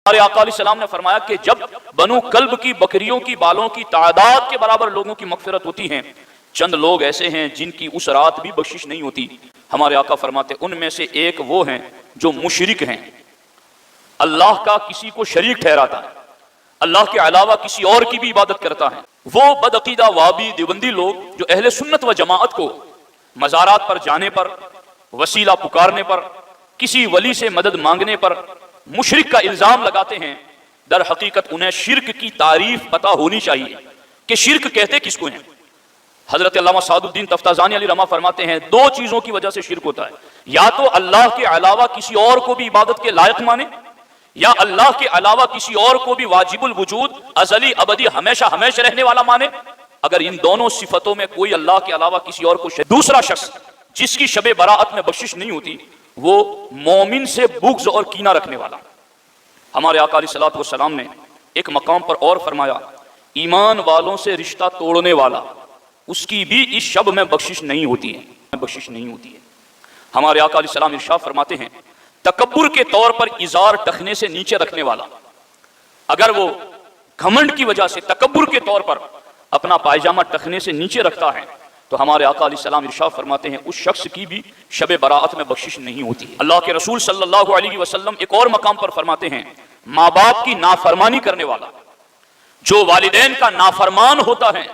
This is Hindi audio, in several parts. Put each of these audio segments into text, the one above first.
हमारे आका अलैहिस्सलाम ने फरमाया कि जब बनु कल्ब की बकरियों की बालों की तादाद के बराबर लोगों की मगफिरत होती है, चंद लोग ऐसे हैं जिनकी उस रात भी बख्शिश नहीं होती। हमारे आका फरमाते उनमें से एक वो हैं जो मुशरिक हैं, अल्लाह का किसी को शरीक ठहराता है, अल्लाह के अलावा किसी और की भी इबादत करता है। वो बदअकीदा वाबी देवबंदी लोग जो अहले सुन्नत व जमाअत को मज़ारात पर जाने पर, वसीला पुकारने पर, किसी वली से मदद मांगने पर मुशरिक का इल्जाम लगाते हैं, दर हकीकत उन्हें शिर्क की तारीफ पता होनी चाहिए कि शिर्क कहते किसको हैं। हजरत अल्लामा सादुद्दीन तफ्ताज़ानी अली रमा फरमाते हैं दो चीजों की वजह से शिर्क होता है, या तो अल्लाह के अलावा किसी और को भी इबादत के लायक माने, या अल्लाह के अलावा किसी और को भी वाजिबुल वजूद, अजली अबदी, हमेशा हमेशा रहने वाला माने। अगर इन दोनों सिफतों में कोई अल्लाह के अलावा किसी और को दूसरा शख्स जिसकी शबे बराअत में बख्शिश नहीं होती, वो मोमिन से बुग़्ज़ और कीना रखने वाला। हमारे आका अलैहिस्सलातु वस्सलाम ने एक मकाम पर और फरमाया, ईमान वालों से रिश्ता तोड़ने वाला, उसकी भी इस शब में बख्शिश नहीं होती है, बख्शिश नहीं होती है। हमारे आका अलैहिस्सलाम इरशाद फरमाते हैं, तकब्बुर के तौर पर इजार टखने से नीचे रखने वाला, अगर वो घमंड की वजह से तकब्बुर के तौर पर अपना पायजामा टखने से नीचे रखता है, तो हमारे आका अलैहिस्सलाम इरशाद फरमाते हैं उस शख्स की भी शबे बराअत में बख्शिश नहीं होती है। अल्लाह के रसूल सल्लल्लाहु अलैहि वसल्लम एक और मकाम पर फरमाते हैं, माँ बाप की नाफरमानी करने वाला, जो वालिदैन का नाफरमान होता है,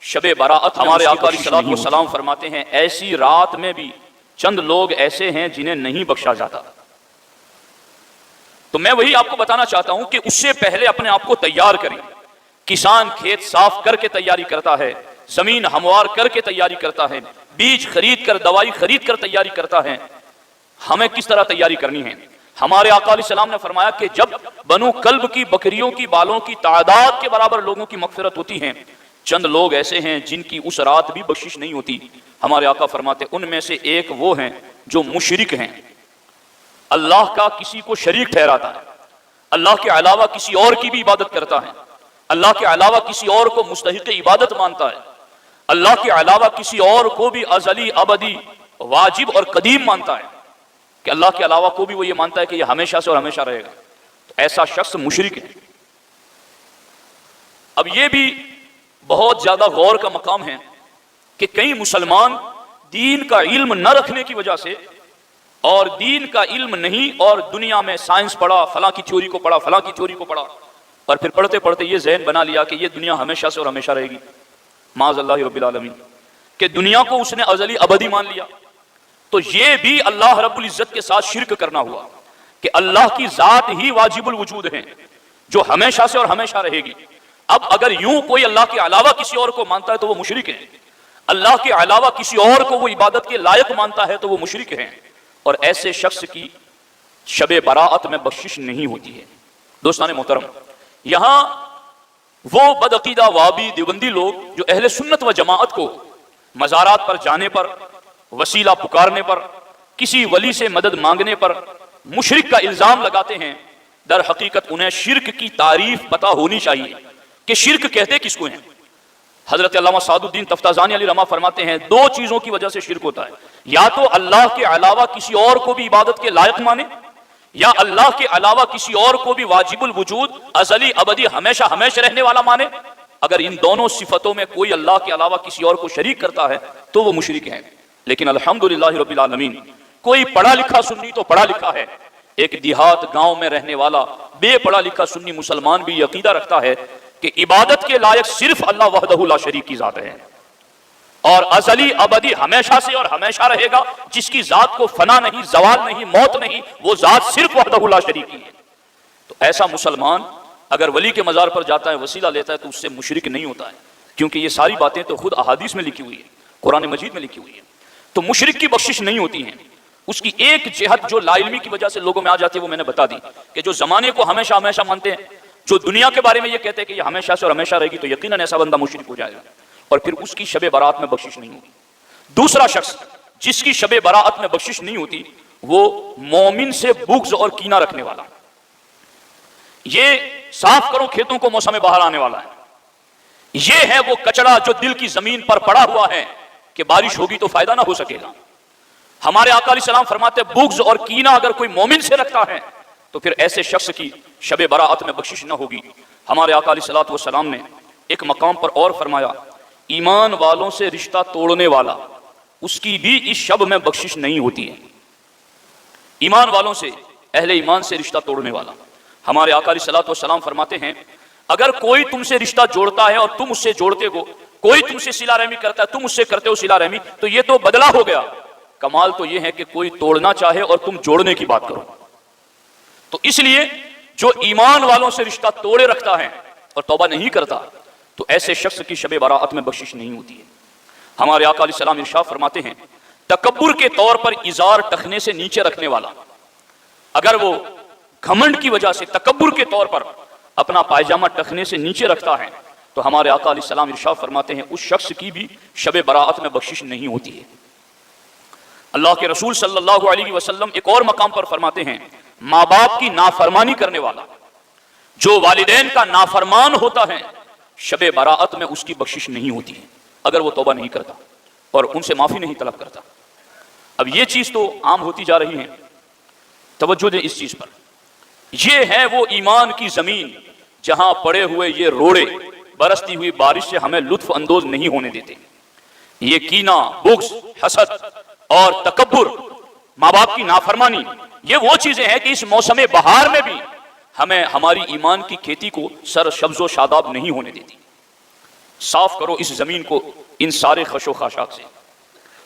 शबे बराअत। हमारे आका अलैहिस्सलाम फरमाते हैं ऐसी रात में भी चंद लोग ऐसे हैं जिन्हें नहीं बख्शा जाता। तो मैं वही आपको बताना चाहता हूं कि उससे पहले अपने आप को तैयार करें। किसान खेत साफ करके तैयारी करता है, जमीन हमवार करके तैयारी करता है, बीज खरीद कर, दवाई खरीद कर तैयारी करता है। हमें किस तरह तैयारी करनी है? हमारे आका अलैहिस्सलाम ने फरमाया कि जब बनु कल्ब की बकरियों की बालों की तादाद के बराबर लोगों की मगफिरत होती है, चंद लोग ऐसे हैं जिनकी उस रात भी बख्शिश नहीं होती। हमारे आका फरमाते उनमें से एक वो हैं जो मुशरिक हैं, अल्लाह का किसी को शरीक ठहराता है, अल्लाह के अलावा किसी और की भी इबादत करता है, अल्लाह के अलावा किसी और को मुस्तहिक़ इबादत मानता है, अल्लाह के अलावा किसी और को भी अजली अबदी, वाजिब और कदीम मानता है, कि अल्लाह के अलावा को भी वो ये मानता है कि ये हमेशा से और हमेशा रहेगा। तो ऐसा शख्स मुशरिक है। अब ये भी बहुत ज्यादा गौर का मकाम है कि कई मुसलमान दीन का इल्म न रखने की वजह से, और दीन का इल्म नहीं और दुनिया में साइंस पढ़ा, फलां की थ्योरी को पढ़ा, फलां की थ्योरी को पढ़ा, और फिर पढ़ते पढ़ते ये ज़हन बना लिया कि ये दुनिया हमेशा से और हमेशा रहेगी। माज़अल्लाहि रब्बिल आलमीन, कि दुनिया को उसने अज़ली अबदी मान लिया। तो ये भी अल्लाह रब्बुल इज़्ज़त के साथ शिर्क करना हुआ कि अल्लाह की ज़ात ही वाजिबुल वजूद है, जो हमेशा से और हमेशा रहेगी। अब अगर यूं कोई अल्लाह के अलावा किसी और को मानता है तो वो मुशरिक है, अल्लाह के अलावा किसी और को वो इबादत के लायक मानता है तो वो मुशरिक है, और ऐसे शख्स की शबे बराअत में बख्शिश नहीं होती है। दोस्तान मोहतरम, यहां वो बदअकीदा वाबी देवबंदी लोग जो अहले सुन्नत व जमाअत को मज़ारात पर जाने पर, वसीला पुकारने पर, किसी वली से मदद मांगने पर मुशरिक का इल्जाम लगाते हैं, दर हकीकत उन्हें शिर्क की तारीफ पता होनी चाहिए कि शिर्क कहते किसको हैं। हजरत अल्लामा सादुद्दीन तफ्ताज़ानी अली रमा फरमाते हैं दो चीजों की वजह से शिर्क होता है, या तो अल्लाह के अलावा किसी और को भी इबादत के लायक माने, या अल्लाह के अलावा किसी और को भी वाजिबुल वजूद, अजली अबदी, हमेशा हमेशा रहने वाला माने। अगर इन दोनों सिफतों में कोई अल्लाह के अलावा किसी और को शरीक करता है तो वो मुशरिक है। लेकिन अल्हम्दुलिल्लाह रब्बिल आलमीन, कोई पढ़ा लिखा सुन्नी तो पढ़ा लिखा है, एक देहात गांव में रहने वाला बेपढ़ा लिखा सुन्नी मुसलमान भी अकीदा रखता है कि इबादत के लायक सिर्फ अल्लाह वहदहु ला शरीक की जात है, और अजली अबदी, हमेशा से और हमेशा रहेगा, जिसकी जात को फना नहीं, जवाल नहीं, मौत नहीं, वो जात सिर्फ वहदहु ला शरीक की है। तो ऐसा मुसलमान अगर वली के मज़ार पर जाता है, वसीला लेता है, तो उससे मुशरिक नहीं होता है, क्योंकि ये सारी बातें तो खुद अहादीस में लिखी हुई है, कुरान मजीद में लिखी हुई है। तो मुशरिक की बख्शिश नहीं होती है। उसकी एक जेहत जो लाइल्मी की वजह से लोगों में आ जाती है वो मैंने बता दी, कि जो जमाने को हमेशा हमेशा मानते हैं, जो दुनिया के बारे में ये कहते हैं कि ये हमेशा से और हमेशा रहेगी, तो यकीनन ऐसा बंदा मुशरिक हो जाएगा, और फिर उसकी शबे बरात में बख्शिश नहीं होगी। दूसरा शख्स जिसकी शबे बरात में बख्शिश नहीं होती, वो मोमिन से बुग़्ज़ और कीना रखने वाला। ये साफ करो खेतों को मौसम बहार आने वाला है, ये है वो कचरा जो दिल की जमीन पर पड़ा हुआ है कि बारिश होगी तो फायदा ना हो सकेगा। हमारे आका अलैहिस्सलाम फरमाते बुग़्ज़ और कीना अगर कोई मोमिन से रखता है तो फिर ऐसे शख्स की शब बराअत में बख्शिश न होगी। हमारे आका अलैहिस्सलातु वस्सलाम ने एक मकाम पर और फरमाया, ईमान वालों से रिश्ता तोड़ने वाला, उसकी भी इस शब में बख्शिश नहीं होती है। ईमान वालों से, अहले ईमान से रिश्ता तोड़ने वाला। हमारे आका अलैहिस्सलातु वस्सलाम फरमाते हैं, अगर कोई तुमसे रिश्ता जोड़ता है और तुम उससे जोड़ते हो, कोई तुमसे सिला रहमी करता है, तुम उससे करते हो सिला रहमी, तो ये तो बदला हो गया। कमाल तो ये है कि कोई तोड़ना चाहे और तुम जोड़ने की बात करो। तो इसलिए जो ईमान वालों से रिश्ता तोड़े रखता है और तौबा नहीं करता, तो ऐसे शख्स की शब बराअत में बख्शिश नहीं होती है। हमारे आका अलैहिस्सलाम इरशाद फरमाते हैं, तकब्बुर के तौर पर इजार टखने से नीचे रखने वाला, अगर वो घमंड की वजह से तकब्बुर के तौर पर अपना पायजामा टखने से नीचे रखता है, तो हमारे आका अलैहिस्सलाम इरशाद फरमाते हैं, उस शख्स की भी शब बराअत में बख्शिश नहीं होती है। अल्लाह के रसूल सल्लल्लाहु अलैहि वसल्लम एक और मकाम पर फरमाते हैं, माँ बाप की नाफरमानी करने वाला, जो वालिदैन का नाफरमान होता है, शब बराअत में उसकी बख्शिश नहीं होती है अगर वो तौबा नहीं करता और उनसे माफी नहीं तलब करता। अब ये चीज तो आम होती जा रही है, तवज्जो दें इस चीज पर। ये है वो ईमान की जमीन जहां पड़े हुए ये रोड़े बरसती हुई बारिश से हमें लुत्फ अंदोज नहीं होने देते। ये कीना, बुग़्ज़, हसद और तकब्बुर, माँ बाप की नाफरमानी, ये वो चीजें हैं कि इस मौसम बहार में भी हमें हमारी ईमान की खेती को सर सब्ज़ो शादाब नहीं होने देती। साफ करो इस जमीन को इन सारे खशो खाशात से।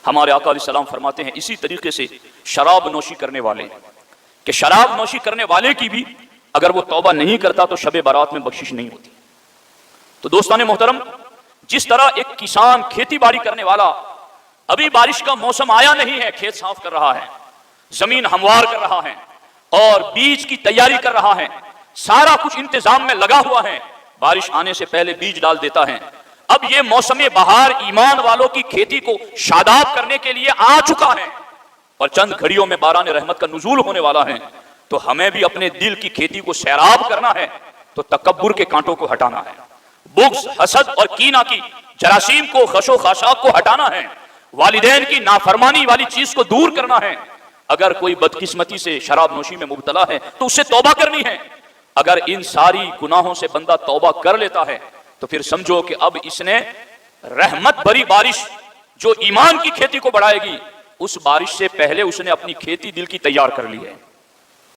हमारे आका अलैहिस्सलाम फरमाते हैं, इसी तरीके से शराब नोशी करने वाले, कि शराब नोशी करने वाले की भी अगर वो तौबा नहीं करता तो शब बरात में बख्शिश नहीं होती। तो दोस्तान मोहतरम, जिस तरह एक किसान खेती बाड़ी करने वाला, अभी बारिश का मौसम आया नहीं है, खेत साफ कर रहा है, जमीन हमवार कर रहा है और बीज की तैयारी कर रहा है, सारा कुछ इंतजाम में लगा हुआ है, बारिश आने से पहले बीज डाल देता है। अब ये मौसम बहार ईमान वालों की खेती को शादाब करने के लिए आ चुका है और चंद घड़ियों में बारान रहमत का नुज़ूल होने वाला है। तो हमें भी अपने दिल की खेती को सैराब करना है, तो तकब्बुर के कांटों को हटाना है, बुग़्ज़, हसद और कीना की जरासीम को, खशो खाशाक को हटाना है, वालिदैन की नाफरमानी वाली चीज को दूर करना है। अगर कोई बदकिस्मती से शराब नोशी में मुब्तला है तो उससे तौबा करनी है। अगर इन सारी गुनाहों से बंदा तौबा कर लेता है तो फिर समझो कि अब इसने रहमत भरी बारिश जो ईमान की खेती को बढ़ाएगी, उस बारिश से पहले उसने अपनी खेती दिल की तैयार कर ली है।